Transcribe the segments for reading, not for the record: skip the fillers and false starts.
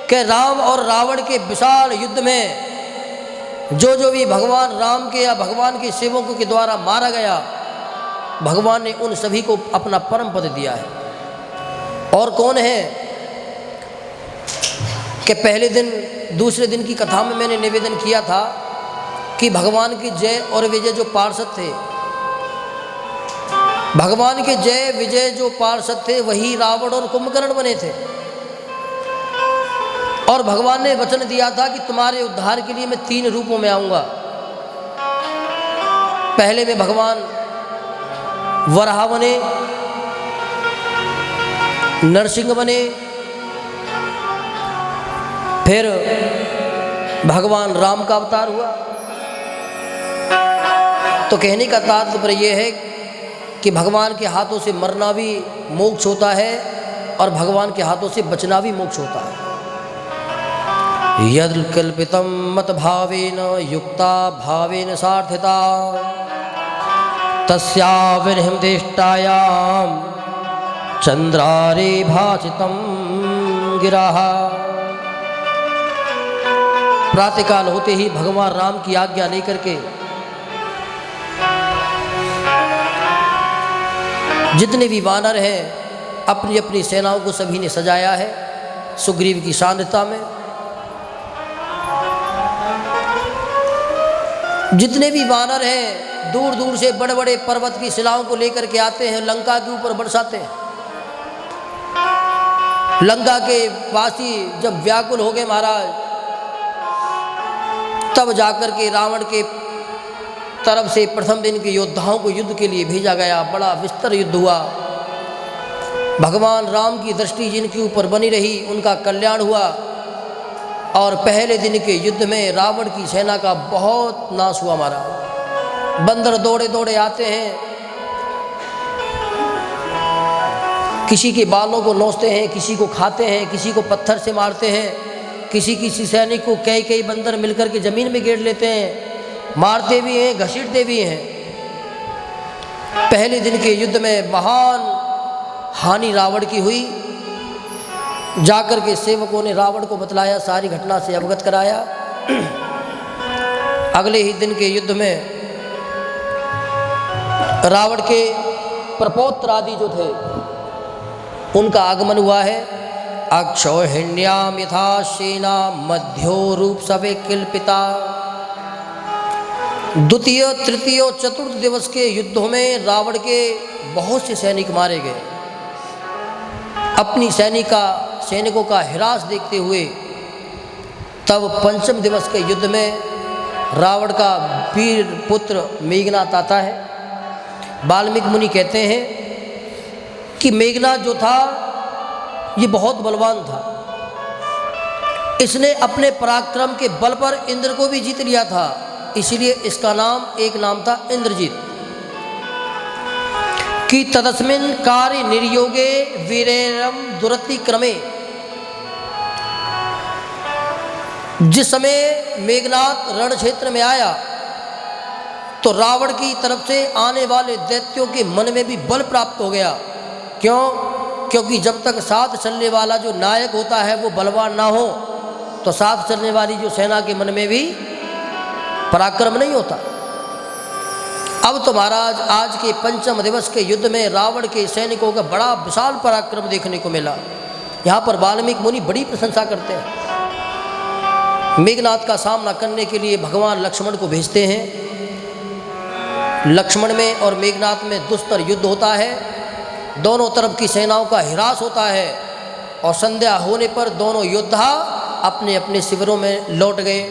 कि राम और रावण के विशाल युद्ध में जो भी भगवान राम के या भगवान के सेवकों के द्वारा मारा गया, भगवान ने उन सभी को अपना परम पद दिया है। और कौन है कि पहले दिन दूसरे दिन की कथा में मैंने निवेदन किया था कि भगवान की जय और विजय जो पार्षद थे, भगवान के जय विजय जो पार्षद थे वही रावण और कुंभकर्ण बने थे। और भगवान ने वचन दिया था कि तुम्हारे उद्धार के लिए मैं 3 रूपों में आऊंगा। पहले में भगवान वराह बने, नरसिंह बने, फिर भगवान राम का अवतार हुआ। तो कहने का तात्पर्य यह है कि भगवान के हाथों से मरना भी मोक्ष होता है और भगवान के हाथों से बचना भी मोक्ष होता है। यद कल्पितम मत भावेन युक्ता भावेन सार्थिता तस्या विनिर्दिष्टायाम चंद्रारे भासितम गिराः। प्रातःकाल होते ही भगवान राम की आज्ञा लेकर के जितने भी वानर हैं अपनी अपनी सेनाओं को सभी ने सजाया है सुग्रीव की सानिध्यता में। जितने भी वानर हैं दूर दूर से बड़े बड़े पर्वत की शिलाओं को लेकर के आते हैं, लंका के ऊपर बरसाते हैं। लंका के वासी जब व्याकुल हो गए महाराज, तब जाकर के रावण के तरफ से प्रथम दिन के योद्धाओं को युद्ध के लिए भेजा गया। बड़ा विस्तर युद्ध हुआ। भगवान राम की दृष्टि जिनके ऊपर बनी रही उनका कल्याण हुआ। और पहले दिन के युद्ध में रावण की सेना का बहुत नाश हुआ हमारा। बंदर दौड़े दौड़े आते हैं, किसी के बालों को नोचते हैं, किसी को खाते हैं, किसी को पत्थर से मारते हैं, किसी सैनिक को कई बंदर मिलकर के जमीन में गिर लेते हैं, मारते भी हैं, घसीटते भी हैं। पहले दिन के युद्ध में महान हानि रावण की हुई। जाकर के सेवकों ने रावण को बतलाया, सारी घटना से अवगत कराया। अगले ही दिन के युद्ध में रावण के प्रपौत्र आदि जो थे उनका आगमन हुआ है। अक्षौहिण्याम यथा सेना मध्यो रूप सवे किल्पिता। द्वितीय तृतीय और चतुर्थ दिवस के युद्धों में रावण के बहुत से सैनिक मारे गए। अपनी सैनिकों का हिरास देखते हुए तब पंचम दिवस के युद्ध में रावण का वीर पुत्र मेघनाद आता है। वाल्मीकि मुनि कहते हैं कि मेघनाद जो था ये बहुत बलवान था। इसने अपने पराक्रम के बल पर इंद्र को भी जीत लिया था, इसलिए इसका नाम था इंद्रजीत। कि तदस्मिन् कार्य निर्योगे वीरेरम दुरति क्रमे। जिस समय मेघनाद रण क्षेत्र में आया तो रावण की तरफ से आने वाले दैत्यों के मन में भी बल प्राप्त हो गया। क्यों? क्योंकि जब तक साथ चलने वाला जो नायक होता है वो बलवान ना हो तो साथ चलने वाली जो सेना के मन में भी पराक्रम नहीं होता। अब तो महाराज आज के पंचम दिवस के युद्ध में रावण के सैनिकों का बड़ा विशाल पराक्रम देखने को मिला। यहाँ पर वाल्मीकि मुनि बड़ी प्रशंसा करते हैं। मेघनाद का सामना करने के लिए भगवान लक्ष्मण को भेजते हैं। लक्ष्मण में और मेघनाद में दुस्तर युद्ध होता है। दोनों तरफ की सेनाओं का हिरास होता है और संध्या होने पर दोनों योद्धा अपने अपने शिविरों में लौट गए।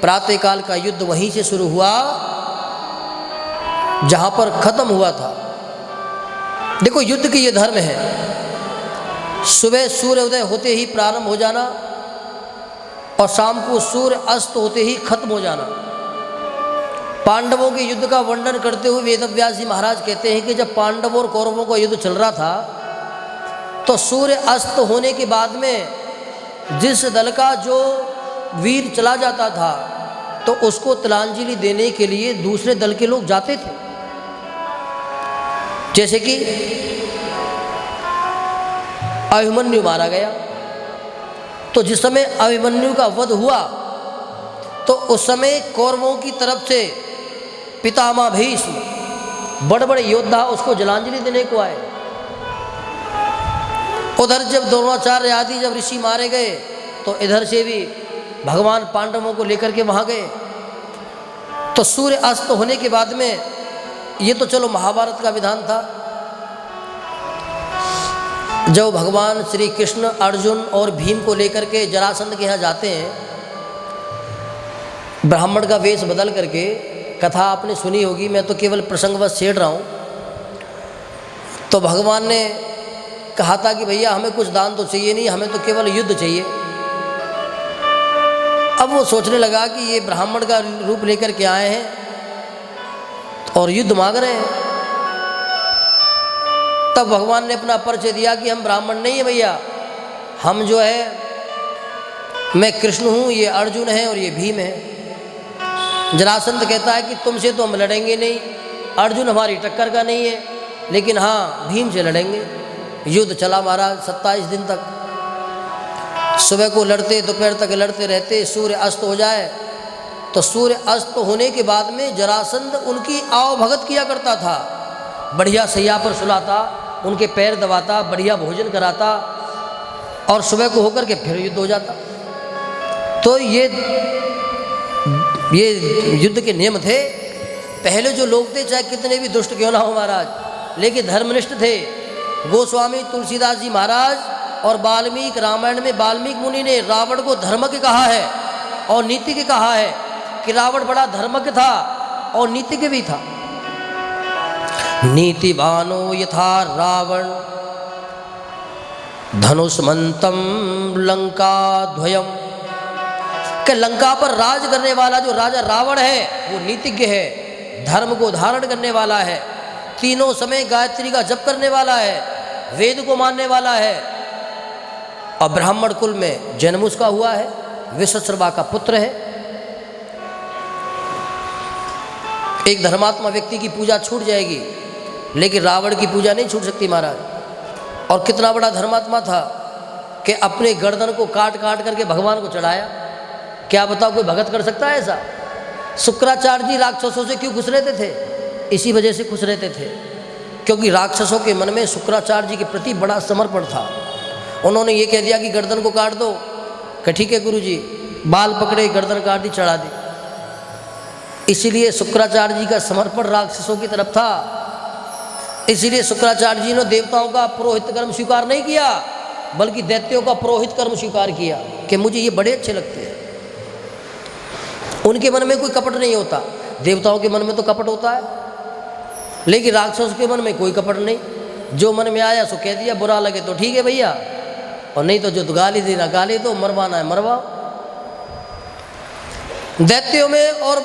प्रातःकाल का युद्ध वहीं से शुरू हुआ जहां पर खत्म हुआ था। देखो युद्ध की ये धर्म है, सुबह सूर्योदय होते ही प्रारंभ हो जाना और शाम को सूर्य अस्त होते ही खत्म हो जाना। पांडवों के युद्ध का वर्णन करते हुए वेदव्यास जी महाराज कहते हैं कि जब पांडवों और कौरवों का युद्ध चल रहा था तो सूर्य अस्त होने के बाद में जिस दल का जो वीर चला जाता था तो उसको तिलांजलि देने के लिए दूसरे दल के लोग जाते थे। जैसे कि अभिमन्यु मारा गया, तो जिस समय अभिमन्यु का वध हुआ तो उस समय कौरवों की तरफ से पितामह भीष्म बड़े बड़े योद्धा उसको जलांजलि देने को आए। उधर जब द्रोणाचार्य आदि जब ऋषि मारे गए तो इधर से भी भगवान पांडवों को लेकर के वहाँ गए। तो सूर्य अस्त होने के बाद में, ये तो चलो महाभारत का विधान था, जब भगवान श्री कृष्ण अर्जुन और भीम को लेकर के जरासंध के यहाँ जाते हैं, ब्राह्मण का वेश बदल करके, कथा आपने सुनी होगी, मैं तो केवल प्रसंगवश छेड़ रहा हूँ। तो भगवान ने कहा था कि भैया हमें कुछ दान तो चाहिए नहीं, हमें तो केवल युद्ध चाहिए। अब वो सोचने लगा कि ये ब्राह्मण का रूप लेकर के आए हैं और युद्ध मांग रहे हैं। तब भगवान ने अपना परिचय दिया कि हम ब्राह्मण नहीं है भैया, हम जो है, मैं कृष्ण हूँ, ये अर्जुन है और ये भीम है। जरासंध कहता है कि तुमसे तो हम लड़ेंगे नहीं, अर्जुन हमारी टक्कर का नहीं है, लेकिन हाँ भीम से लड़ेंगे। युद्ध चला महाराज 27 दिन तक। सुबह को लड़ते, दोपहर तक लड़ते रहते, सूर्य अस्त हो जाए। तो सूर्य अस्त होने के बाद में जरासंध उनकी आवभगत किया करता था, बढ़िया सैया पर सुलाता, उनके पैर दबाता, बढ़िया भोजन कराता और सुबह को होकर के फिर युद्ध हो जाता। तो ये युद्ध के नियम थे। पहले जो लोग थे, चाहे कितने भी दुष्ट क्यों ना हो महाराज, लेकिन धर्मनिष्ठ थे। गोस्वामी तुलसीदास जी महाराज और वाल्मीकि रामायण में वाल्मीकि मुनि ने रावण को धर्मज्ञ कहा है और नीतिज्ञ कहा है कि रावण बड़ा धर्मज्ञ था और नीतिज्ञ भी था। नीतिवानो यथा रावण धनुष्मंतम लंका ध्वयम, कि लंका पर राज करने वाला जो राजा रावण है वो नीतिज्ञ है, धर्म को धारण करने वाला है, तीनों समय गायत्री का जप करने वाला है, वेद को मानने वाला है और ब्राह्मण कुल में जन्म उसका हुआ है, विश्वश्रवा का पुत्र है। एक धर्मात्मा व्यक्ति की पूजा छूट जाएगी, लेकिन रावण की पूजा नहीं छूट सकती महाराज। और कितना बड़ा धर्मात्मा था कि अपने गर्दन को काट काट करके भगवान को चढ़ाया। क्या बताओ कोई भगत कर सकता है ऐसा? शुक्राचार्य जी राक्षसों से क्यों खुश रहते थे? इसी वजह से खुश रहते थे क्योंकि राक्षसों के मन में शुक्राचार्य जी के प्रति बड़ा समर्पण था। उन्होंने ये कह दिया कि गर्दन को काट दो, कि ठीक है गुरु जी, बाल पकड़े, गर्दन काट दी, चढ़ा दी। इसीलिए शुक्राचार्य जी का समर्पण राक्षसों की तरफ था। इसीलिए शुक्राचार्य जी ने देवताओं का पुरोहित कर्म स्वीकार नहीं किया, बल्कि दैत्यों का पुरोहित कर्म स्वीकार किया कि मुझे ये बड़े अच्छे लगते हैं। उनके मन में कोई कपट नहीं होता, देवताओं के मन में तो कपट होता है, लेकिन राक्षसों के मन में कोई कपट नहीं। जो मन में आया सो कह दिया, बुरा लगे तो ठीक है भैया, और नहीं तो जो गाली देना गाली दो, मरवाना है मरवाओ। दैत्यों में और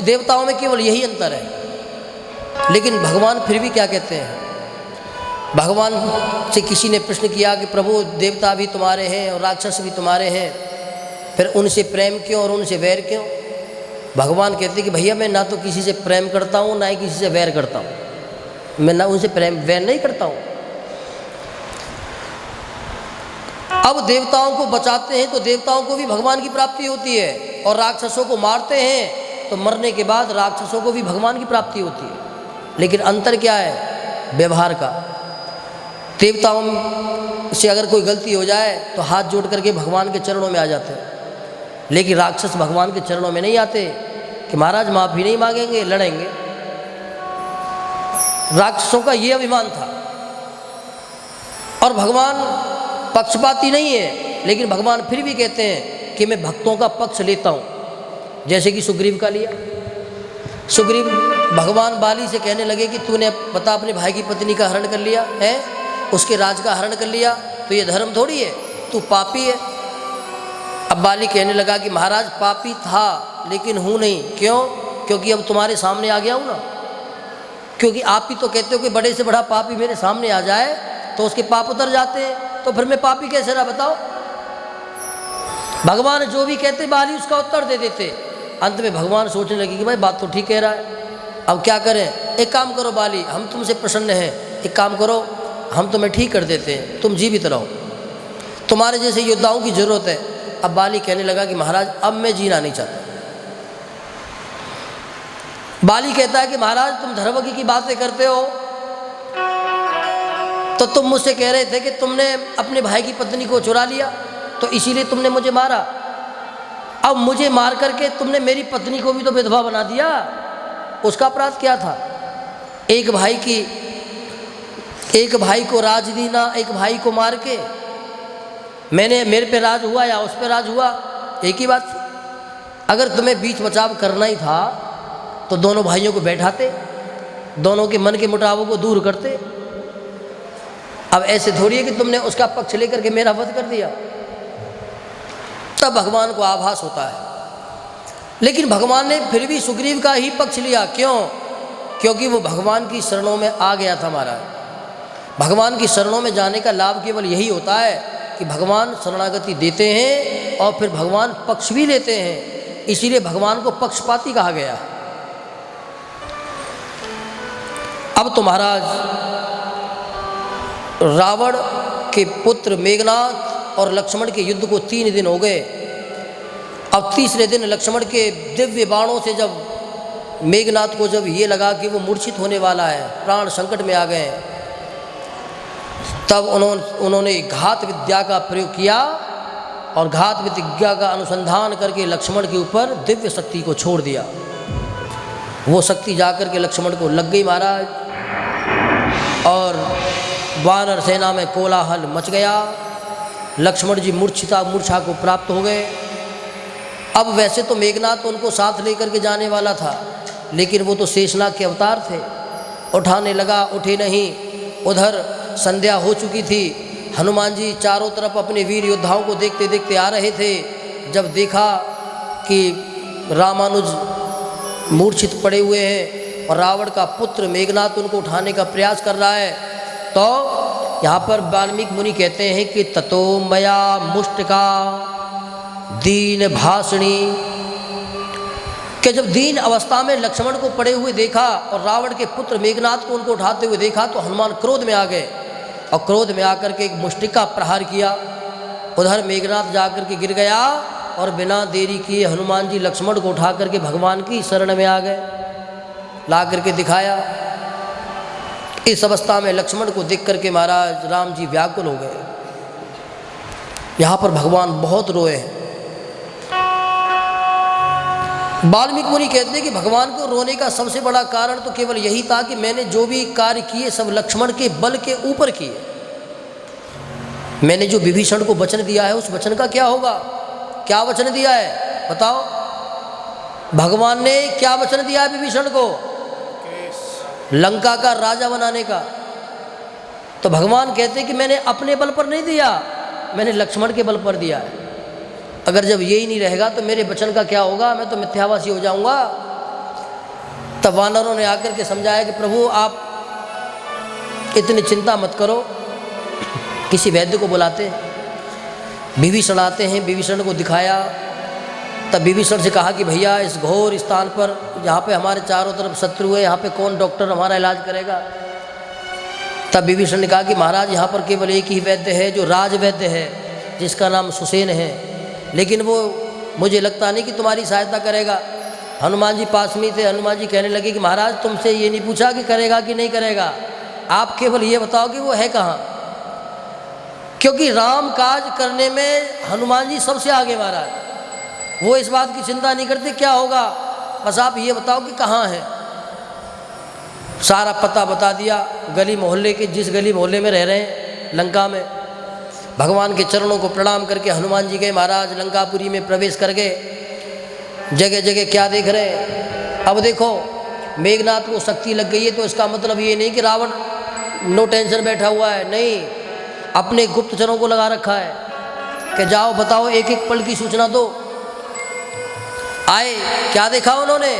देवताओं में केवल यही अंतर है। लेकिन भगवान फिर भी क्या कहते हैं, भगवान से किसी ने प्रश्न किया कि प्रभु देवता भी तुम्हारे हैं और राक्षस भी तुम्हारे हैं, फिर उनसे प्रेम क्यों और उनसे वैर क्यों? भगवान कहते कि भैया मैं ना तो किसी से प्रेम करता हूँ ना ही किसी से वैर करता हूँ, मैं ना उनसे प्रेम वैर नहीं करता हूँ। अब देवताओं को बचाते हैं तो देवताओं को भी भगवान की प्राप्ति होती है, और राक्षसों को मारते हैं तो मरने के बाद राक्षसों को भी भगवान की प्राप्ति होती है। लेकिन अंतर क्या है? व्यवहार का। देवताओं से अगर कोई गलती हो जाए तो हाथ जोड़ करके भगवान के चरणों में आ जाते हैं, लेकिन राक्षस भगवान के चरणों में नहीं आते कि महाराज माफ़ी नहीं मांगेंगे, लड़ेंगे। राक्षसों का ये अभिमान था। और भगवान पक्षपाती नहीं है, लेकिन भगवान फिर भी कहते हैं कि मैं भक्तों का पक्ष लेता हूँ, जैसे कि सुग्रीव का लिया। सुग्रीव भगवान बाली से कहने लगे कि तूने पता अपने भाई की पत्नी का हरण कर लिया है, उसके राज का हरण कर लिया, तो ये धर्म थोड़ी है, तू पापी है। अब बाली कहने लगा कि महाराज पापी था लेकिन हूँ नहीं। क्यों? क्योंकि अब तुम्हारे सामने आ गया हूँ ना। क्योंकि आप ही तो कहते हो कि बड़े से बड़ा पापी मेरे सामने आ जाए तो उसके पाप उतर जाते हैं, तो फिर मैं पापी कैसे रहा बताओ? भगवान जो भी कहते बाली उसका उत्तर दे देते। अंत में भगवान सोचने लगे कि भाई बात तो ठीक कह रहा है, अब क्या करें? एक काम करो बाली, हम तुमसे प्रसन्न हैं, एक काम करो, हम तुम्हें ठीक कर देते हैं, तुम जीवित रहो। तुम्हारे जैसे योद्धाओं की ज़रूरत है। अब बाली कहने लगा कि महाराज अब मैं जीना नहीं चाहता। बाली कहता है कि महाराज तुम धर्मज्ञ की बातें करते हो, तो तुम मुझसे कह रहे थे कि तुमने अपने भाई की पत्नी को चुरा लिया तो इसीलिए तुमने मुझे मारा। अब मुझे मार करके तुमने मेरी पत्नी को भी तो विधवा बना दिया, उसका अपराध क्या था? एक भाई को राज दीना, एक भाई को मार के मेरे पे राज हुआ या उस पे राज हुआ, एक ही बात थी। अगर तुम्हें बीच बचाव करना ही था तो दोनों भाइयों को बैठाते, दोनों के मन के मुटावों को दूर करते। अब ऐसे थोड़ी है कि तुमने उसका पक्ष लेकर के मेरा वध कर दिया। तब भगवान को आभास होता है। लेकिन भगवान ने फिर भी सुग्रीव का ही पक्ष लिया। क्यों? क्योंकि वो भगवान की शरणों में आ गया था महाराज। भगवान की शरणों में जाने का लाभ केवल यही होता है कि भगवान शरणागति देते हैं और फिर भगवान पक्ष भी लेते हैं, इसीलिए भगवान को पक्षपाती कहा गया। अब तो महाराज रावण के पुत्र मेघनाथ और लक्ष्मण के युद्ध को 3 दिन हो गए। अब तीसरे दिन लक्ष्मण के दिव्य बाणों से जब मेघनाथ को जब ये लगा कि वो मूर्छित होने वाला है, प्राण संकट में आ गए, तब उन्होंने घात विद्या का प्रयोग किया और घात विद्या का अनुसंधान करके लक्ष्मण के ऊपर दिव्य शक्ति को छोड़ दिया। वो शक्ति जाकर के लक्ष्मण को लग गई महाराज, और वानर सेना में कोलाहल मच गया। लक्ष्मण जी मूर्छा को प्राप्त हो गए। अब वैसे तो मेघनाथ उनको साथ लेकर के जाने वाला था, लेकिन वो तो शेषनाग के अवतार थे। उठाने लगा, उठे नहीं। उधर संध्या हो चुकी थी। हनुमान जी चारों तरफ अपने वीर योद्धाओं को देखते देखते आ रहे थे। जब देखा कि रामानुज मूर्छित पड़े हुए हैं और रावण का पुत्र मेघनाथ उनको उठाने का प्रयास कर रहा है, तो यहाँ पर वाल्मीकि मुनि कहते हैं कि ततो मया मुष्टिका दीन भाषणी, कि जब दीन अवस्था में लक्ष्मण को पड़े हुए देखा और रावण के पुत्र मेघनाथ को उनको उठाते हुए देखा, तो हनुमान क्रोध में आ गए और क्रोध में आकर के एक मुष्टिका प्रहार किया। उधर मेघनाथ जाकर के गिर गया और बिना देरी किए हनुमान जी लक्ष्मण को उठा करके भगवान की शरण में आ गए, ला करके दिखाया। इस अवस्था में लक्ष्मण को देख करके महाराज राम जी व्याकुल हो गए। यहाँ पर भगवान बहुत रोए हैं। वाल्मीकि मुनि कहते हैं कि भगवान को रोने का सबसे बड़ा कारण तो केवल यही था कि मैंने जो भी कार्य किए सब लक्ष्मण के बल के ऊपर किए। मैंने जो विभीषण को वचन दिया है उस वचन का क्या होगा? क्या वचन दिया है बताओ? भगवान ने क्या वचन दिया है विभीषण को? लंका का राजा बनाने का। तो भगवान कहते हैं कि मैंने अपने बल पर नहीं दिया, मैंने लक्ष्मण के बल पर दिया है। अगर जब यही नहीं रहेगा तो मेरे वचन का क्या होगा? मैं तो मिथ्यावासी हो जाऊंगा। तब वानरों ने आकर के समझाया कि प्रभु आप इतनी चिंता मत करो, किसी वैद्य को बुलाते हैं। विभीषण आते हैं, विभीषण को दिखाया। तब विभीषण से कहा कि भैया इस घोर स्थान पर जहाँ पे हमारे चारों तरफ शत्रु है, यहाँ पे कौन डॉक्टर हमारा इलाज करेगा? तब विभीषण ने कहा कि महाराज यहाँ पर केवल एक ही वैद्य है जो राज वैद्य है, जिसका नाम सुसेन है, लेकिन वो मुझे लगता नहीं कि तुम्हारी सहायता करेगा। हनुमान जी पास में थे। हनुमान जी कहने लगे कि महाराज तुमसे ये नहीं पूछा कि करेगा कि नहीं करेगा, आप केवल ये बताओ कि वो है कहाँ। क्योंकि राम काज करने में हनुमान जी सबसे आगे महाराज। वो इस बात की चिंता नहीं करते क्या होगा, बस आप ये बताओ कि कहाँ है। सारा पता बता दिया गली मोहल्ले के, जिस गली मोहल्ले में रह रहे हैं लंका में। भगवान के चरणों को प्रणाम करके हनुमान जी गए महाराज, लंकापुरी में प्रवेश कर गए। जगह जगह क्या देख रहे हैं? अब देखो मेघनाथ को शक्ति लग गई है, तो इसका मतलब ये नहीं कि रावण नो टेंशन बैठा हुआ है, नहीं, अपने गुप्तचरों को लगा रखा है कि जाओ बताओ, एक एक पल की सूचना दो। आए, क्या देखा उन्होंने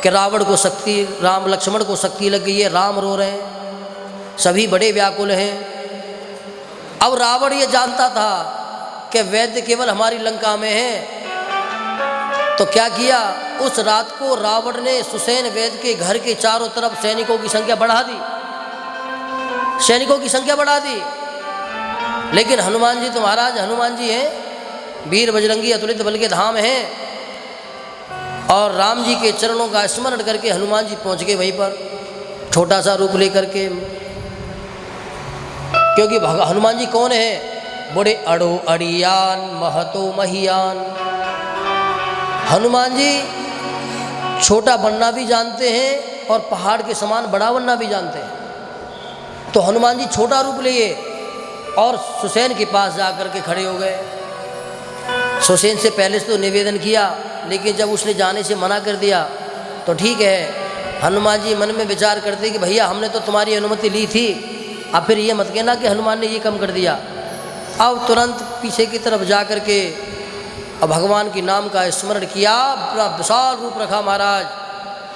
कि रावण को शक्ति, राम लक्ष्मण को शक्ति लग गई है, राम रो रहे हैं, सभी बड़े व्याकुल हैं। अब रावण ये जानता था कि वैद्य केवल हमारी लंका में है, तो क्या किया, उस रात को रावण ने सुसेन वैद्य के घर के चारों तरफ सैनिकों की संख्या बढ़ा दी, सैनिकों की संख्या बढ़ा दी। लेकिन हनुमान जी तो महाराज हनुमान जी हैं, वीर बजरंगी अतुलित बल के धाम हैं। और राम जी के चरणों का स्मरण करके हनुमान जी पहुंच गए वहीं पर, छोटा सा रूप लेकर के। क्योंकि हनुमान जी कौन है? बड़े अड़ो अड़ियान महतो महियान। हनुमान जी छोटा बनना भी जानते हैं और पहाड़ के समान बड़ा बनना भी जानते हैं। तो हनुमान जी छोटा रूप लिए और सुसैन के पास जाकर के खड़े हो गए। सुसैन से पहले से तो निवेदन किया, लेकिन जब उसने जाने से मना कर दिया तो ठीक है। हनुमान जी मन में विचार करते कि भैया हमने तो तुम्हारी अनुमति ली थी, अब फिर ये मत कहना कि हनुमान ने ये कम कर दिया। अब तुरंत पीछे की तरफ जा कर के अब भगवान के नाम का स्मरण किया, अपना विशाल रूप रखा महाराज,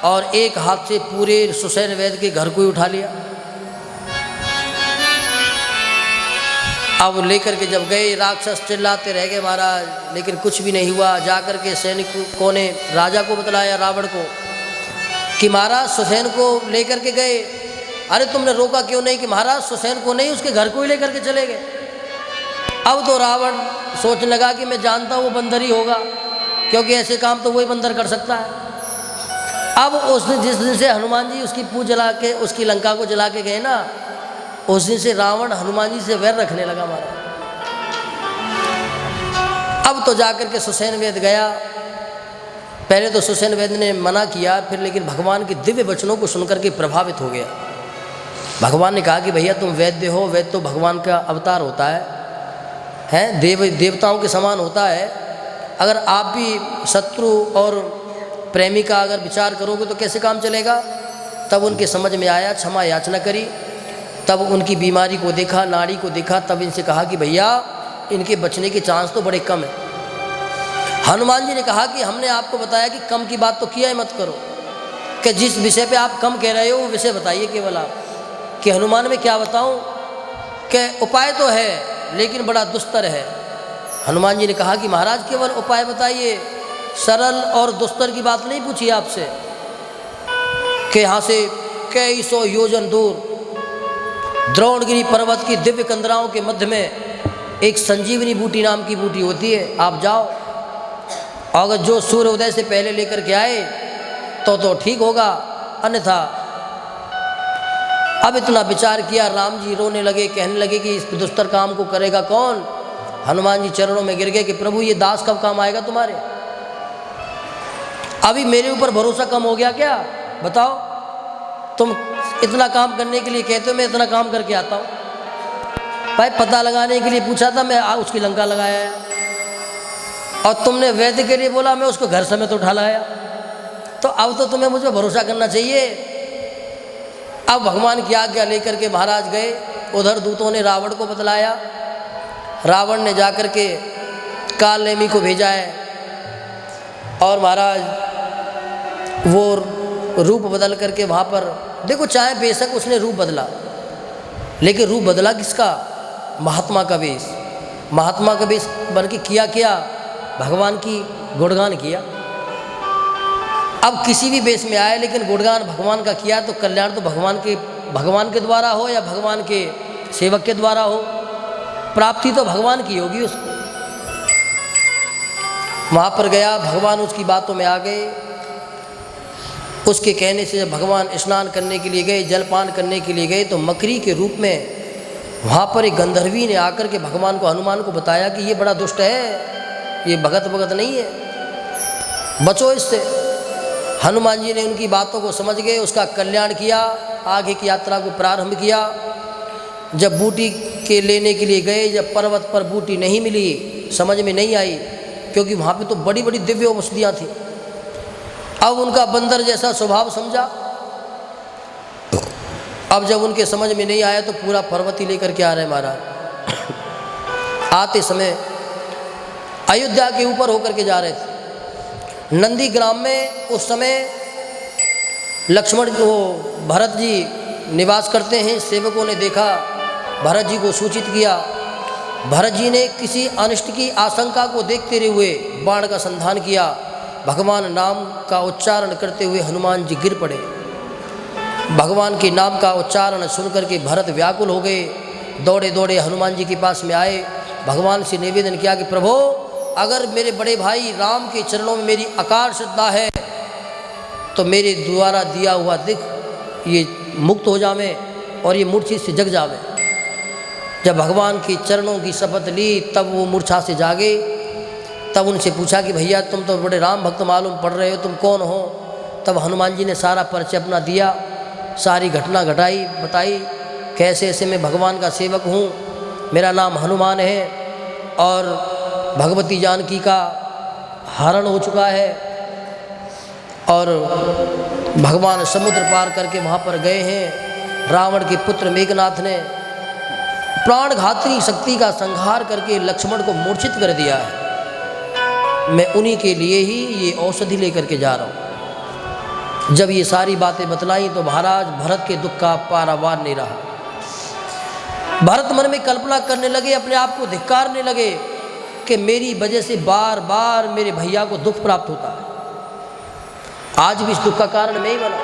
और एक हाथ से पूरे सुसैन वैद्य के घर को ही उठा लिया। अब लेकर के जब गए, राक्षस चिल्लाते रह गए महाराज, लेकिन कुछ भी नहीं हुआ। जाकर के सैनिकों ने राजा को बतलाया, रावण को, कि महाराज सुसैन को लेकर के गए। अरे तुमने रोका क्यों नहीं? कि महाराज सुसैन को नहीं, उसके घर को ही लेकर के चले गए। अब तो रावण सोचने लगा कि मैं जानता हूँ वो बंदर ही होगा, क्योंकि ऐसे काम तो वही बंदर कर सकता है। अब उस दिन, जिस दिन से हनुमान जी उसकी पूछ जला के उसकी लंका को जला के गए ना, उस दिन से रावण हनुमान जी से वैर रखने लगा महाराज। अब तो जाकर के सुसैन वैद्य गया। पहले तो सुसैन वैद्य ने मना किया, फिर लेकिन भगवान के दिव्य वचनों को सुनकर के प्रभावित हो गया। भगवान ने कहा कि भैया तुम वैद्य हो, वैद्य तो भगवान का अवतार होता है, देवताओं के समान होता है। अगर आप भी शत्रु और प्रेमी का अगर विचार करोगे तो कैसे काम चलेगा? तब उनके समझ में आया, क्षमा याचना करी। तब उनकी बीमारी को देखा, नाड़ी को देखा, तब इनसे कहा कि भैया इनके बचने के चांस तो बड़े कम है। हनुमान जी ने कहा कि हमने आपको बताया कि कम की बात तो किया ही मत करो, कि जिस विषय पे आप कम कह रहे हो वो विषय बताइए केवल आप। कि हनुमान में क्या बताऊं, कि उपाय तो है लेकिन बड़ा दुस्तर है। हनुमान जी ने कहा कि महाराज केवल उपाय बताइए, सरल और दुस्तर की बात नहीं पूछी आपसे। कि यहाँ से कई 100 योजन दूर द्रोणगिरी पर्वत की दिव्य कंदराओं के मध्य में एक संजीवनी बूटी नाम की बूटी होती है, आप जाओ, अगर जो सूर्य उदय से पहले लेकर के आए तो ठीक होगा, अन्यथा। अब इतना विचार किया, राम जी रोने लगे, कहने लगे कि इस दुस्तर काम को करेगा कौन? हनुमान जी चरणों में गिर गए कि प्रभु ये दास कब काम आएगा तुम्हारे? अभी मेरे ऊपर भरोसा कम हो गया क्या? बताओ, तुम इतना काम करने के लिए कहते हो, मैं इतना काम करके आता हूँ। भाई पता लगाने के लिए पूछा था, मैं उसकी लंका लगाया, और तुमने वैद्य के लिए बोला, मैं उसको घर समेत उठा लाया। तो अब तो तुम्हें मुझ पर भरोसा करना चाहिए। अब भगवान की आज्ञा लेकर के महाराज गए। उधर दूतों ने रावण को बतलाया। रावण ने जाकर के काल नेमी को भेजा है, और महाराज वो रूप बदल करके वहाँ पर देखो, चाहे बेशक उसने रूप बदला, लेकिन रूप बदला किसका? महात्मा का वेश। महात्मा का वेश बन के किया क्या? भगवान की गुणगान किया। अब किसी भी वेश में आए, लेकिन गुणगान भगवान का किया तो कल्याण तो भगवान के द्वारा हो या भगवान के सेवक के द्वारा हो, प्राप्ति तो भगवान की होगी उसको। वहाँ पर गया, भगवान उसकी बातों में आ गए। उसके कहने से जब भगवान स्नान करने के लिए गए, जलपान करने के लिए गए, तो मकरी के रूप में वहाँ पर एक गंधर्वी ने आकर के भगवान को, हनुमान को बताया कि ये बड़ा दुष्ट है, ये भगत नहीं है, बचो इससे। हनुमान जी ने उनकी बातों को समझ गए, उसका कल्याण किया, आगे की यात्रा को प्रारंभ किया। जब बूटी के लेने के लिए गए, जब पर्वत पर बूटी नहीं मिली, समझ में नहीं आई, क्योंकि वहाँ पे तो बड़ी बड़ी दिव्य औषधियाँ थी। अब उनका बंदर जैसा स्वभाव समझा। अब जब उनके समझ में नहीं आया तो पूरा पर्वत ही लेकर के आ रहे महाराज। आते समय अयोध्या के ऊपर होकर के जा रहे थे। नंदी ग्राम में उस समय लक्ष्मण को भरत जी निवास करते हैं। सेवकों ने देखा, भरत जी को सूचित किया। भरत जी ने किसी अनिष्ट की आशंका को देखते हुए बाण का संधान किया। भगवान नाम का उच्चारण करते हुए हनुमान जी गिर पड़े। भगवान के नाम का उच्चारण सुनकर के भरत व्याकुल हो गए। दौड़े दौड़े हनुमान जी के पास में आए, भगवान से निवेदन किया कि प्रभु अगर मेरे बड़े भाई राम के चरणों में मेरी अकाल श्रद्धा है तो मेरे द्वारा दिया हुआ दिख ये मुक्त हो जावे और ये मूर्छित से जग जावे। जब भगवान के चरणों की शपथ ली तब वो मूर्छा से जागे। तब उनसे पूछा कि भैया तुम तो बड़े राम भक्त मालूम पड़ रहे हो, तुम कौन हो? तब हनुमान जी ने सारा परिचय अपना दिया, सारी घटना घटाई, बताई कैसे ऐसे मैं भगवान का सेवक हूँ, मेरा नाम हनुमान है और भगवती जानकी का हरण हो चुका है और भगवान समुद्र पार करके वहाँ पर गए हैं। रावण के पुत्र मेघनाथ ने प्राणघाती शक्ति का संहार करके लक्ष्मण को मूर्छित कर दिया है। मैं उन्हीं के लिए ही ये औषधि लेकर के जा रहा हूँ। जब ये सारी बातें बतलाई तो महाराज भरत के दुख का पारावार नहीं रहा। भरत मन में कल्पना करने लगे, अपने आप को धिक्कारने लगे कि मेरी वजह से बार बार मेरे भैया को दुख प्राप्त होता है, आज भी इस दुख का कारण मैं ही बना।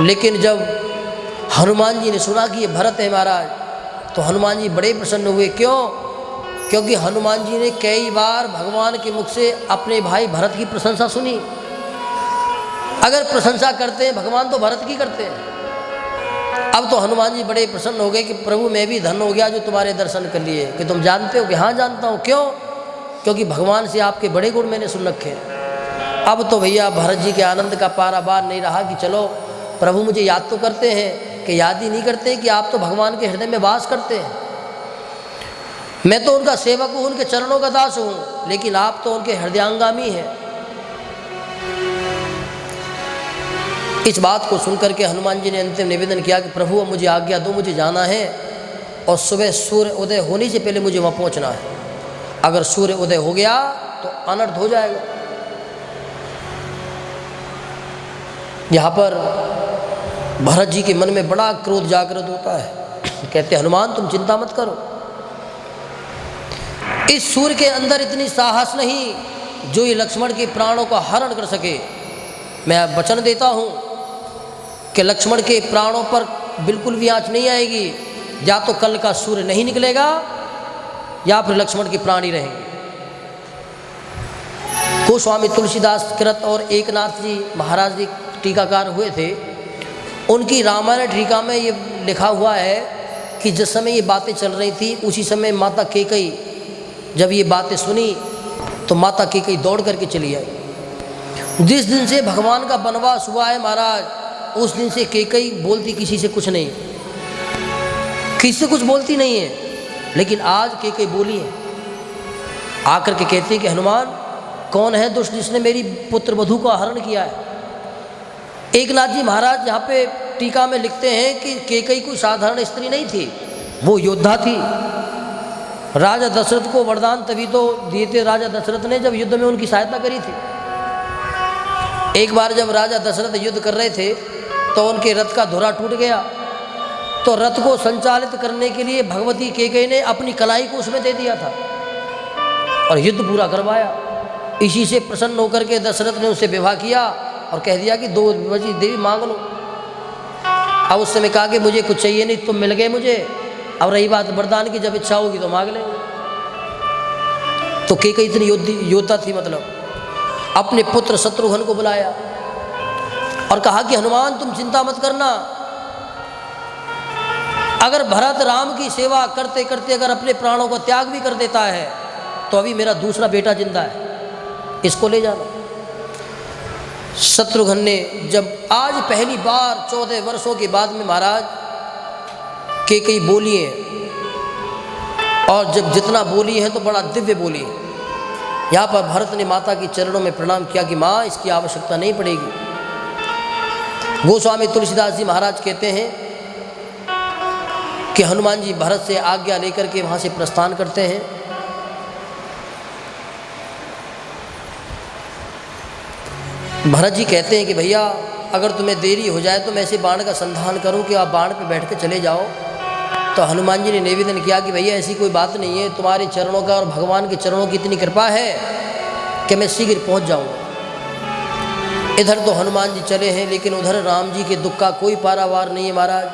लेकिन जब हनुमान जी ने सुना कि ये भरत है महाराज, तो हनुमान जी बड़े प्रसन्न हुए। क्यों? क्योंकि हनुमान जी ने कई बार भगवान के मुख से अपने भाई भरत की प्रशंसा सुनी। अगर प्रशंसा करते हैं भगवान तो भरत की करते हैं। अब तो हनुमान जी बड़े प्रसन्न हो गए कि प्रभु मैं भी धन्य हो गया जो तुम्हारे दर्शन कर लिए। कि तुम जानते हो? कि हाँ जानता हूँ। क्यों? क्योंकि भगवान से आपके बड़े गुण मैंने सुन रखे हैं। अब तो भैया भरत जी के आनंद का पारावार नहीं रहा कि चलो प्रभु मुझे याद तो करते हैं, कि याद ही नहीं करते कि आप तो भगवान के हृदय में वास करते हैं। मैं तो उनका सेवक हूँ, उनके चरणों का दास हूँ, लेकिन आप तो उनके हृदयांगामी हैं। इस बात को सुनकर के हनुमान जी ने अंतिम निवेदन किया कि प्रभु अब मुझे आज्ञा दो, मुझे जाना है और सुबह सूर्य उदय होने से पहले मुझे वहाँ पहुँचना है। अगर सूर्य उदय हो गया तो अनर्थ हो जाएगा। यहाँ पर भरत जी के मन में बड़ा क्रोध जागृत होता है। कहते हनुमान तुम चिंता मत करो, इस सूर्य के अंदर इतनी साहस नहीं जो ये लक्ष्मण के प्राणों का हरण कर सके। मैं वचन देता हूँ कि लक्ष्मण के प्राणों पर बिल्कुल भी आँच नहीं आएगी। या तो कल का सूर्य नहीं निकलेगा या फिर लक्ष्मण के प्राण ही रहेंगे। गोस्वामी तुलसीदास कृत और एकनाथ जी महाराज जी टीकाकार हुए थे, उनकी रामायण टीका में ये लिखा हुआ है कि जिस समय ये बातें चल रही थी उसी समय माता कैकेयी जब ये बातें सुनी तो माता कैकेयी दौड़ करके चली आई। जिस दिन से भगवान का वनवास हुआ है महाराज, उस दिन से कैकेयी बोलती किसी से कुछ नहीं, किसी से कुछ बोलती नहीं है। लेकिन आज कैकेयी बोली है, आकर के कहती है कि हनुमान कौन है दुष्ट जिसने मेरी पुत्र वधू का हरण किया है। एकनाथ जी महाराज यहाँ पे टीका में लिखते हैं कि कैकेयी कोई साधारण स्त्री नहीं थी, वो योद्धा थी। राजा दशरथ को वरदान तभी तो दिए थे राजा दशरथ ने जब युद्ध में उनकी सहायता करी थी। एक बार जब राजा दशरथ युद्ध कर रहे थे तो उनके रथ का धुरा टूट गया, तो रथ को संचालित करने के लिए भगवती कैकेयी ने अपनी कलाई को उसमें दे दिया था और युद्ध पूरा करवाया। इसी से प्रसन्न होकर के दशरथ ने उससे विवाह किया और कह दिया कि 2 बजी देवी मांग लो। अब उस समय कहा कि मुझे कुछ चाहिए नहीं, तुम मिल गए मुझे। अब रही बात वरदान की, जब इच्छा होगी तो मांग लेंगे। तो कैकेयी इतनी योद्धा थी, मतलब अपने पुत्र शत्रुघ्न को बुलाया और कहा कि हनुमान तुम चिंता मत करना, अगर भरत राम की सेवा करते करते अगर अपने प्राणों का त्याग भी कर देता है तो अभी मेरा दूसरा बेटा जिंदा है, इसको ले जाना। शत्रुघ्न ने जब आज पहली बार 14 वर्षों के बाद में महाराज कैकेयी बोली है, और जब जितना बोली है तो बड़ा दिव्य बोली है। यहाँ पर भरत ने माता के चरणों में प्रणाम किया कि माँ इसकी आवश्यकता नहीं पड़ेगी। गोस्वामी तुलसीदास जी महाराज कहते हैं कि हनुमान जी भरत से आज्ञा लेकर के वहाँ से प्रस्थान करते हैं। भरत जी कहते हैं कि भैया अगर तुम्हें देरी हो जाए तो मैं ऐसे बाण का संधान करूं कि आप बाण पे बैठ के चले जाओ। तो हनुमान जी ने निवेदन किया कि भैया ऐसी कोई बात नहीं है, तुम्हारे चरणों का और भगवान के चरणों की इतनी कृपा है कि मैं शीघ्र पहुंच जाऊंगा। इधर तो हनुमान जी चले हैं, लेकिन उधर राम जी के दुख का कोई पारावार नहीं है महाराज।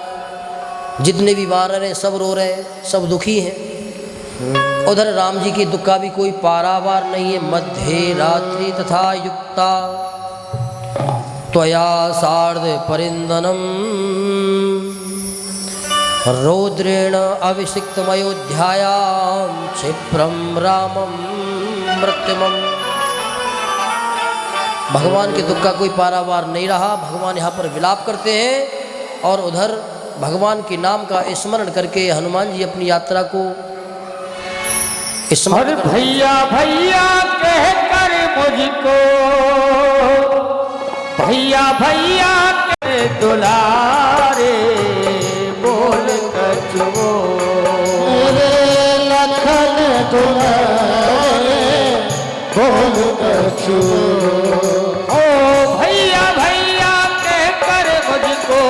जितने भी वानर हैं सब रो रहे हैं, सब दुखी हैं। उधर राम जी की दुख का भी कोई पारावार नहीं है। मध्य रात्रि तथा युक्ता त्वया सार्ध परिंदनम रौद्रेण अभिषिक्तमयोध्यायां क्षिप्रम रामम मृत्युमम। भगवान के दुख का कोई पारावार नहीं रहा। भगवान यहाँ पर विलाप करते हैं और उधर भगवान के नाम का स्मरण करके हनुमान जी अपनी यात्रा को स्मरण भैया भैया कह कर मुझको, भैया भैया कह दुलारे बोल कछुओ, लखन दुलारे बोल कछुओ। ओ भैया भैया कह कर मुझको,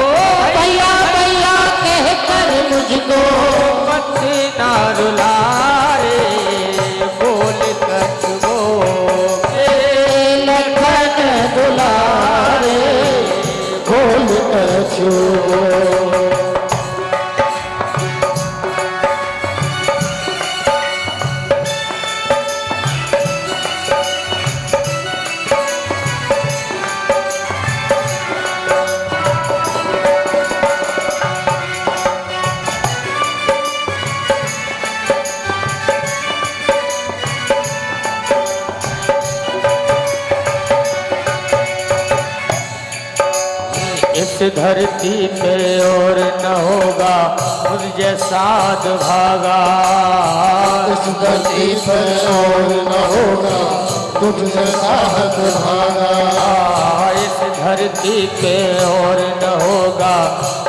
भैया भैया कह कर मुझको बच्चे ना रुलारे बोल कछुओ, लखन दुलारे बोल कछुओ। इस धरती पे और न होगा मुझ जैसा भागा, इस धरती पर और न होगा तुझ जैसा भागा। इस धरती पे और न होगा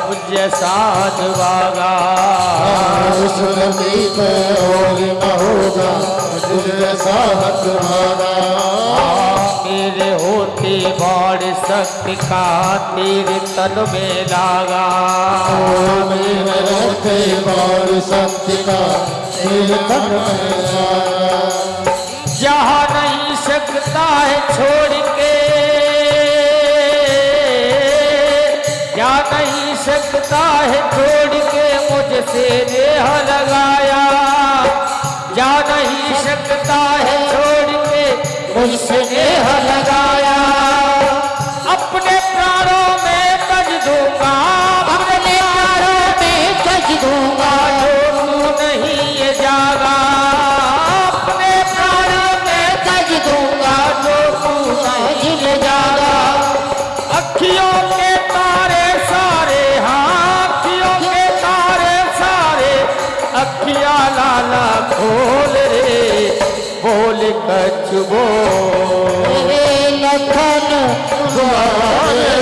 मुझ जैसा भागा, इस धरती पे और न होगा तुझ जैसा भागा। मेरे होते बाढ़ शक्ति का तेरे तन में लागा, मेरे रहते बार शक्ति का तेरे तन में लागा। जहाँ नहीं सकता है छोड़ के, क्या नहीं सकता है छोड़ के मुझसे देह लगाया, जा नहीं सकता है छोड़ के मुझसे देह लगाया। अपने प्राणों में तज दूंगा, अपने प्राणों में तज दूंगा जो तू नहीं ये जागा। अपने प्राणों में तज दूंगा जो तू नहीं जागा। अखियों के तारे सारे, हाँ अखियों के तारे सारे, अखियाँ लाला खोल रे बोल कछुओ, लखन दुलारे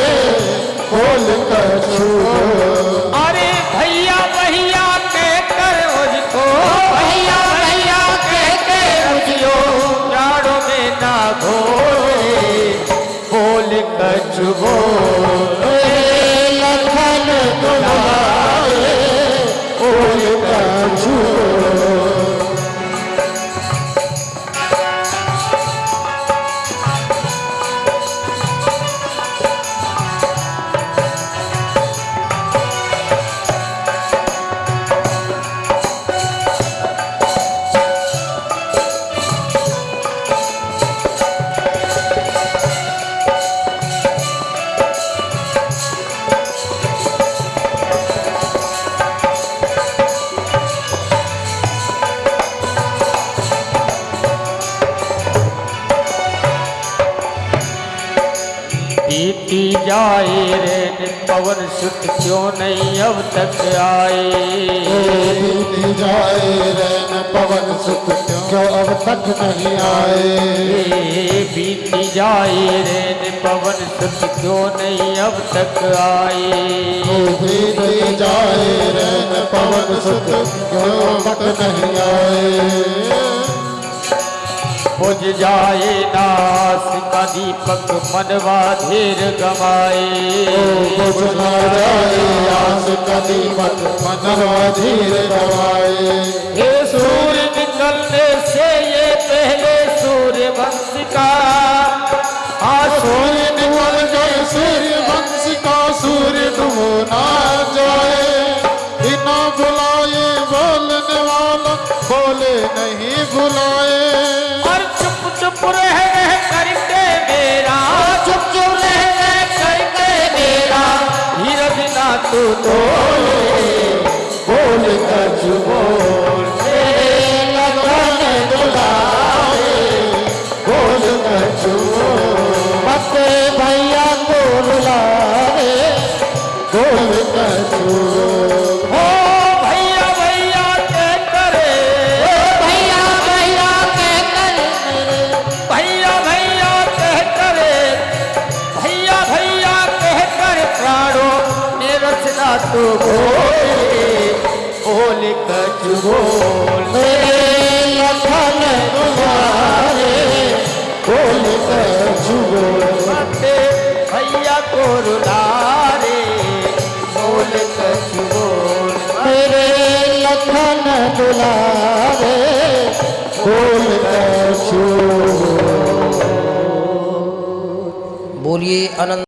बोल कछुओ। अरे भैया भैया कह कर मुझको, भैया भैया कह के मुझको प्राणों में ना घोले बोल कछुओ, लखन दुलारे बोल कछुओ। बीती जाए रेन पवन सुत क्यों नहीं अब तक आए, बीती जाए रैन पवन सुख क्यों अब तक नहीं आए। बीती जाए रेन पवन सुत क्यों नहीं अब तक आए। बीती जाए रैन पवन सुख क्यों अब तक नहीं आए। बुझ जाए नास का दीपक मनवा धीर गवाए, बुझ ना जाए आस का दीपक मनवा धीर गवाए। हे सूर्य निकलने से ये पहले सूर्य वंश का, सूर्य निकल जाए सूर्य वंश का सूर्य डूब ना जाए। नहीं बुलाए। और चुप चुप रह करके मेरा, चुप चुप रह करके मेरा हीरा बिना तू तो बोल कर बोल मेरे लगन बुलाए। बोल कर मते भैया को बुलाए। बोल कर ओ भैया भैया के करे, भैया भैया के कर भैया भैया कह करे, भैया भैया कह कर प्राणों ने रचना तू बोल कच बोल मेरे लखन दुलारे। बोल कर मते भैया को रुला रे, बोल कच बोल मेरे लखन दुलारे। बोल कर बोलिए आनंद।